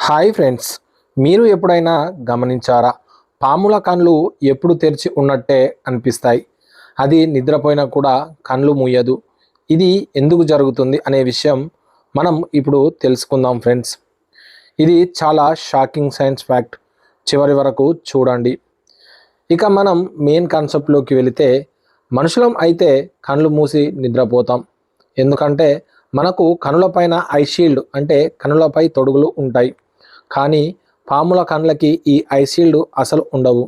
Hi friends, మీరు ఎప్పుడైనా గమనించారా? పాముల కళ్ళు ఎప్పుడు తెరిచి ఉన్నట్టే అనిపిస్తాయి. అది నిద్రపోయినా కూడా కళ్ళు మూయదు. ఇది ఎందుకు జరుగుతుంది అనే విషయం మనం ఇప్పుడు తెలుసుకుందాం ఫ్రెండ్స్. ఇది చాలా షాకింగ్ సైన్స్ ఫ్యాక్ట్. చివరి వరకు చూడండి. ఇక మనం మెయిన్ కాన్సెప్ట్లోకి వెళితే, మనుషులం అయితే కళ్ళు మూసి నిద్రపోతాం. ఎందుకంటే మనకు కనులపైన ఐ షీల్డ్ అంటే కనులపై తొడుగులు ఉంటాయి. కానీ పాముల కళ్ళకి ఈ ఐ షీల్డ్ అసలు ఉండవు.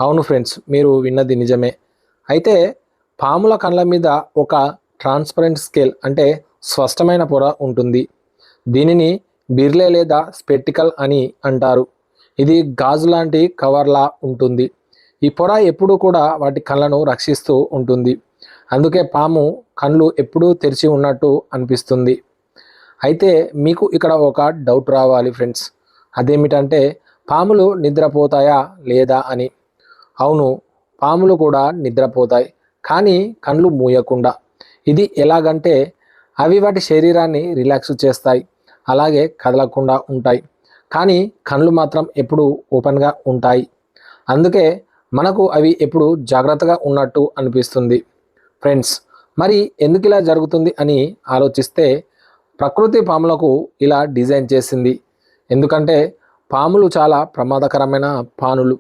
అవును ఫ్రెండ్స్, మీరు విన్నది నిజమే. అయితే పాముల కళ్ళ మీద ఒక ట్రాన్స్పరెంట్ స్కేల్ అంటే స్పష్టమైన పొర ఉంటుంది. దీనిని బిర్లే లేదా స్పెక్టికల్ అని అంటారు. ఇది గాజు లాంటి కవర్లా ఉంటుంది. ఈ పొర ఎప్పుడూ కూడా వాటి కళ్ళను రక్షిస్తూ ఉంటుంది. అందుకే పాము కళ్ళు ఎప్పుడూ తెరిచి ఉన్నట్టు అనిపిస్తుంది. అయితే మీకు ఇక్కడ ఒక డౌట్ రావాలి ఫ్రెండ్స్. అదేమిటంటే, పాములు నిద్రపోతాయా లేదా అని. అవును, పాములు కూడా నిద్రపోతాయి, కానీ కళ్ళు మూయకుండా. ఇది ఎలాగంటే, అవి వాటి శరీరాన్ని రిలాక్స్ చేస్తాయి, అలాగే కదలకుండా ఉంటాయి. కానీ కళ్ళు మాత్రం ఎప్పుడు ఓపెన్గా ఉంటాయి. అందుకే మనకు అవి ఎప్పుడు జాగ్రత్తగా ఉన్నట్టు అనిపిస్తుంది. ఫ్రెండ్స్, మరి ఎందుకు ఇలా జరుగుతుంది అని ఆలోచిస్తే, ప్రకృతి పాములకు ఇలా డిజైన్ చేసింది. ఎందుకంటే పాములు చాలా ప్రమాదకరమైన ప్రాణులు.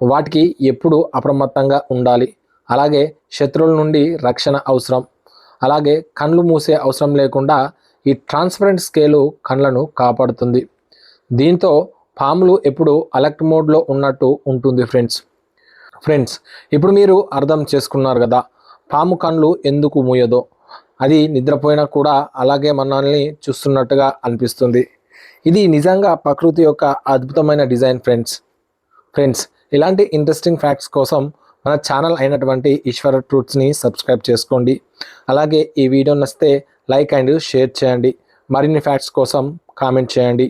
వాటికి ఎప్పుడు అప్రమత్తంగా ఉండాలి. అలాగే శత్రువుల నుండి రక్షణ అవసరం. అలాగే కళ్ళు మూసే అవసరం లేకుండా ఈ ట్రాన్స్పరెంట్ స్కేలు కళ్ళను కాపాడుతుంది. దీంతో పాములు ఎప్పుడు అలర్ట్ మోడ్లో ఉన్నట్టు ఉంటుంది ఫ్రెండ్స్, ఇప్పుడు మీరు అర్థం చేసుకున్నారు కదా, పాము కళ్ళు ఎందుకు మూయదో. అది నిద్రపోయినా కూడా అలాగే మనల్ని చూస్తున్నట్టుగా అనిపిస్తుంది. ఇది నిజంగా ప్రకృతి యొక్క అద్భుతమైన డిజైన్ ఫ్రెండ్స్. ఇలాంటి ఇంట్రెస్టింగ్ ఫ్యాక్ట్స్ కోసం మన ఛానల్ అయినటువంటి ఈశ్వర ట్రూత్స్ని సబ్స్క్రైబ్ చేసుకోండి. అలాగే ఈ వీడియో నచ్చితే లైక్ అండ్ షేర్ చేయండి. మరిన్ని ఫ్యాక్ట్స్ కోసం కామెంట్ చేయండి.